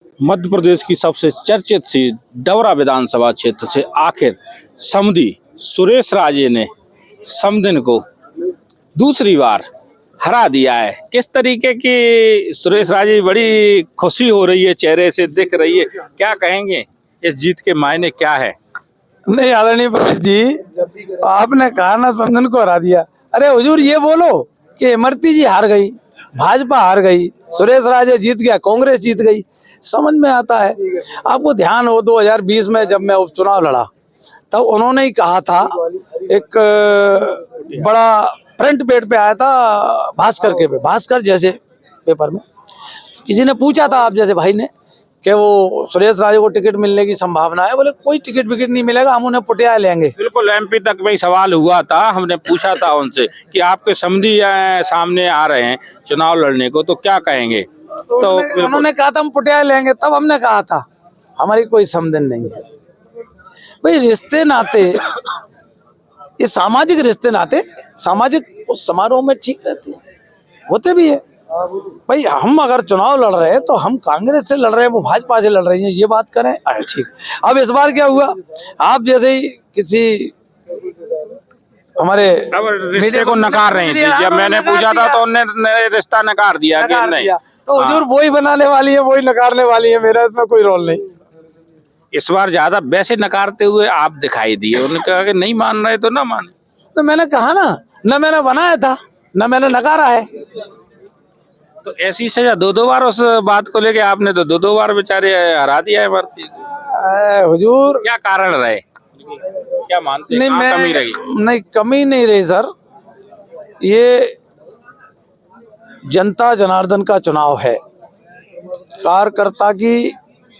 मध्य प्रदेश की सबसे चर्चित सी डवरा विधानसभा क्षेत्र से आखिर समधी सुरेश राजे ने समधिन को दूसरी बार हरा दिया है। किस तरीके की सुरेश राजे, बड़ी खुशी हो रही है, चेहरे से दिख रही है, क्या कहेंगे इस जीत के मायने क्या है? नहीं आदरणीय प्रवेश जी, आपने कहा ना समधन को हरा दिया। अरे हुजूर ये बोलो कि इमरती जी हार गई, भाजपा हार गई, सुरेश राजे जीत गया, कांग्रेस जीत गई, समझ में आता है। आपको ध्यान हो 2020 में जब मैं उपचुनाव लड़ा तब उन्होंने ही कहा था, एक बड़ा फ्रंट पेज पे आया था भास्कर जैसे पेपर में, किसी ने पूछा था आप जैसे भाई ने कि वो सुरेश राजे को टिकट मिलने की संभावना है। बोले कोई टिकट विकेट नहीं मिलेगा, हम उन्हें पुटिया लेंगे। बिल्कुल, एमपी तक में सवाल हुआ था, हमने पूछा था उनसे कि आपके समधी सामने आ रहे हैं चुनाव लड़ने को, तो क्या कहेंगे? तो उन्होंने कहा था हम पुटिया लेंगे। तब हमने कहा था हमारी कोई समधन नहीं है भाई। रिश्ते नाते, ये सामाजिक रिश्ते नाते सामाजिक समारोह में ठीक रहते हैं, होते भी है भाई। हम अगर चुनाव लड़ रहे हैं तो हम कांग्रेस से लड़ रहे हैं, वो भाजपा से लड़ रही है, ये बात करें। ठीक। अब इस बार क्या हुआ, आप जैसे ही किसी हमारे रिश्ते को नकार रही थी, जब मैंने पूछा था तो उन्होंने रिश्ता नकार दिया कि नहीं। तो हुजूर वही बनाने वाली है, वही नकारने वाली है, मेरा इसमें कोई रोल नहीं। इस बार ज्यादा वैसे नकारते हुए आप दिखाई दिए, उन्होंने कहा कि नहीं मान रहे तो ना माने। तो मैंने कहा ना मैंने बनाया था, ना मैंने नकारा है। तो ऐसी सजा दो बार उस बात को लेके आपने तो दो बार बेचारे हरा दिया है भारतीय को। हुजूर क्या कारण रहे, क्या मानते हैं? नहीं, कमी रही? नहीं, कमी नहीं रही सर। ये जनता जनार्दन का चुनाव है, कार्यकर्ता की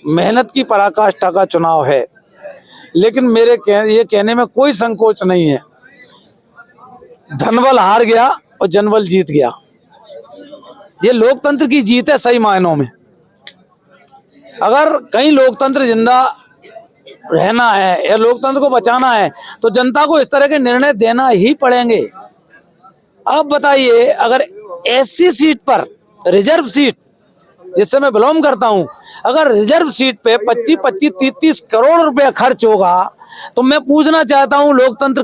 मेहनत की पराकाष्ठा का चुनाव है। लेकिन मेरे ये कहने में कोई संकोच नहीं है, धनबल हार गया और जनबल जीत गया। ये लोकतंत्र की जीत है सही मायनों में। अगर कहीं लोकतंत्र जिंदा रहना है या लोकतंत्र को बचाना है तो जनता को इस तरह के निर्णय देना ही पड़ेंगे। आप बताइए, अगर ऐसी सीट पर, रिजर्व सीट जिससे मैं बिलोंग करता हूं, अगर रिजर्व सीट पे 25-25, 30-30 करोड़ रुपया खर्च होगा तो मैं पूछना चाहता हूं लोकतंत्र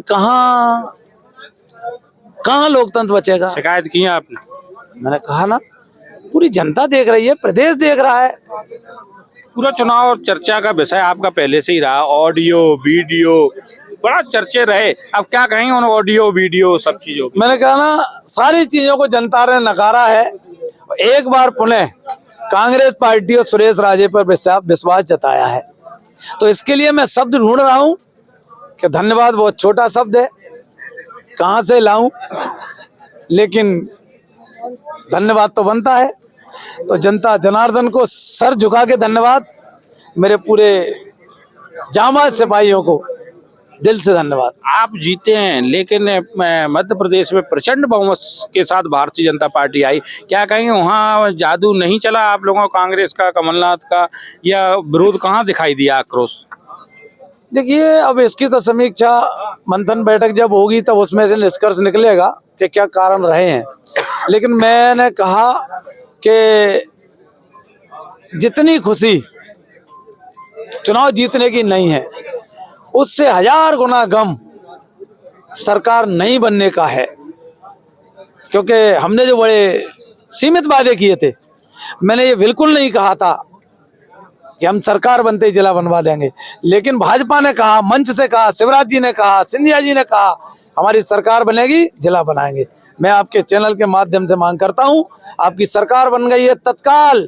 कहां लोकतंत्र बचेगा? शिकायत की है आपने? मैंने कहा ना, पूरी जनता देख रही है, प्रदेश देख रहा है। पूरा चुनाव चर्चा का विषय आपका पहले से ही रहा, ऑडियो वीडियो बड़ा चर्चे रहे। अब क्या कहेंगे उन ऑडियो वीडियो सब चीजों? मैंने कहा ना, सारी चीजों को जनता ने नकारा है। एक बार पुनः कांग्रेस पार्टी और सुरेश राजे पर विश्वास जताया है, तो इसके लिए मैं शब्द ढूंढ रहा हूं कि धन्यवाद बहुत छोटा शब्द है, कहां से लाऊं, लेकिन धन्यवाद तो बनता है। तो जनता जनार्दन को सर झुका के धन्यवाद, मेरे पूरे जांबाज सिपाहियों को दिल से धन्यवाद। आप जीते हैं, लेकिन मध्य प्रदेश में प्रचंड बहुमत के साथ भारतीय जनता पार्टी आई, क्या कहेंगे वहाँ जादू नहीं चला आप लोगों का, कांग्रेस का, कमलनाथ का, या विरोध कहाँ दिखाई दिया, आक्रोश? देखिए, अब इसकी तो समीक्षा मंथन बैठक जब होगी तब उसमें से निष्कर्ष निकलेगा कि क्या कारण रहे हैं। लेकिन मैंने कहा कि जितनी खुशी चुनाव जीतने की नहीं है, उससे 1000 गुना गम सरकार नहीं बनने का है। क्योंकि हमने जो बड़े सीमित वादे किए थे, मैंने ये बिल्कुल नहीं कहा था कि हम सरकार बनते ही जिला बनवा देंगे। लेकिन भाजपा ने कहा, मंच से कहा, शिवराज जी ने कहा, सिंधिया जी ने कहा, हमारी सरकार बनेगी, जिला बनाएंगे। मैं आपके चैनल के माध्यम से मांग करता हूं, आपकी सरकार बन गई है, तत्काल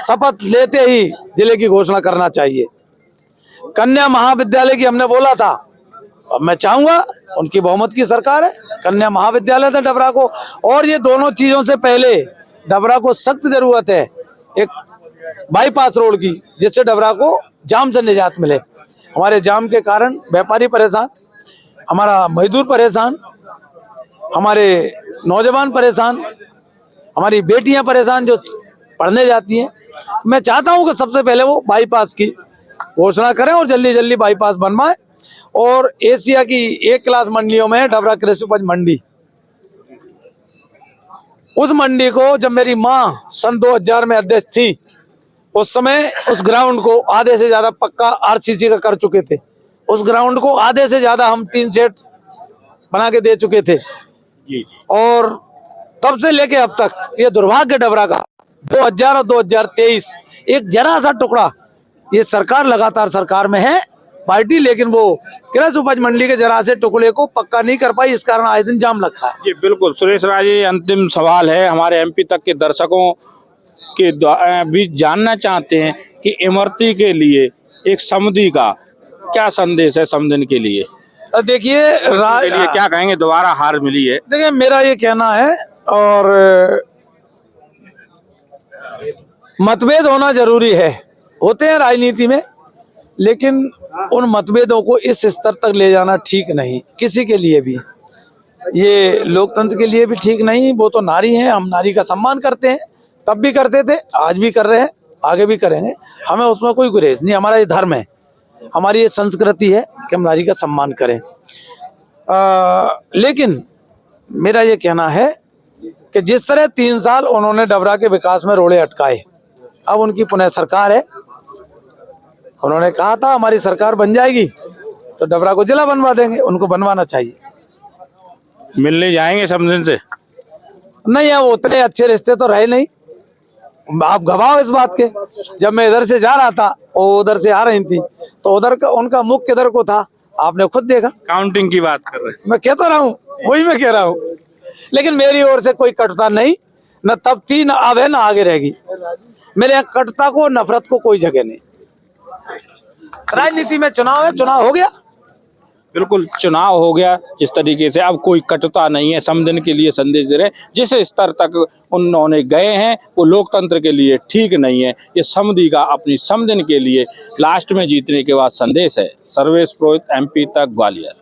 शपथ लेते ही जिले की घोषणा करना चाहिए। कन्या महाविद्यालय की हमने बोला था, अब मैं चाहूंगा, उनकी बहुमत की सरकार है, कन्या महाविद्यालय था डबरा को। और ये दोनों चीजों से पहले डबरा को सख्त जरूरत है एक बाईपास रोड की, जिससे डबरा को जाम से निजात मिले। हमारे जाम के कारण व्यापारी परेशान, हमारा मजदूर परेशान, हमारे नौजवान परेशान, हमारी बेटियां परेशान जो पढ़ने जाती हैं। मैं चाहता हूं कि सबसे पहले वो बाईपास की घोषणा करें और जल्दी जल्दी बाईपास बनवाए। और एशिया की एक क्लास मंडियों में डबरा कृषि उपज मंडी, उस मंडी को जब मेरी माँ सन 2000 में अध्यक्ष थी, उस समय उस ग्राउंड को आधे से ज्यादा पक्का आरसीसी का कर चुके थे। उस ग्राउंड को आधे से ज्यादा हम 3 सेट बना के दे चुके थे। जी जी। और तब से लेके अब तक ये दुर्भाग्य डबरा का 2000 और 2023 एक जरा सा टुकड़ा, ये सरकार लगातार सरकार में है पार्टी, लेकिन वो कृषि उपज मंडी के जरा से टुकड़े को पक्का नहीं कर पाई, इस कारण आए दिन जाम लगता है। जी बिल्कुल सुरेश राजे, अंतिम सवाल है हमारे एमपी तक के दर्शकों के बीच जानना चाहते हैं कि इमरती के लिए एक समधी का क्या संदेश है समदिन के लिए? देखिए के लिए क्या कहेंगे, दोबारा हार मिली है? देखिए मेरा ये कहना है, और मतभेद होना जरूरी है, होते हैं राजनीति में, लेकिन उन मतभेदों को इस स्तर तक ले जाना ठीक नहीं किसी के लिए भी। ये लोकतंत्र के लिए भी ठीक नहीं। वो तो नारी है, हम नारी का सम्मान करते हैं, तब भी करते थे, आज भी कर रहे हैं, आगे भी करेंगे। हमें उसमें कोई गुरेज नहीं, हमारा ये धर्म है, हमारी ये संस्कृति है कि हम नारी का सम्मान करें। लेकिन मेरा ये कहना है कि जिस तरह 3 साल उन्होंने डबरा के विकास में रोड़े अटकाए, अब उनकी पुनः सरकार है। उन्होंने कहा था हमारी सरकार बन जाएगी तो डबरा को जिला बनवा देंगे, उनको बनवाना चाहिए। मिलने जाएंगे समदिन से? नहीं है, वो उतने अच्छे रिश्ते तो रहे नहीं, आप गवाह इस बात के। जब मैं इधर से जा रहा था, वो उधर से आ रही थी, तो उधर का उनका मुख किधर को था आपने खुद देखा। काउंटिंग की बात कर रहे हैं? मैं कहता रहा हूँ, वही मैं कह रहा हूँ, लेकिन मेरी ओर से कोई कटुता नहीं, न तब थी, न अब है, न आगे रहेगी। मेरे यहाँ कटुता को, नफरत को कोई जगह नहीं। राजनीति में चुनाव है, चुनाव हो गया, बिल्कुल चुनाव हो गया, जिस तरीके से अब कोई कटुता नहीं है। समदिन के लिए संदेश दे रहे, जिस स्तर तक उन्होंने गए हैं वो लोकतंत्र के लिए ठीक नहीं है। ये समधी का अपनी समदिन के लिए लास्ट में जीतने के बाद संदेश है। सर्वेश पुरोहित, एमपी तक, ग्वालियर।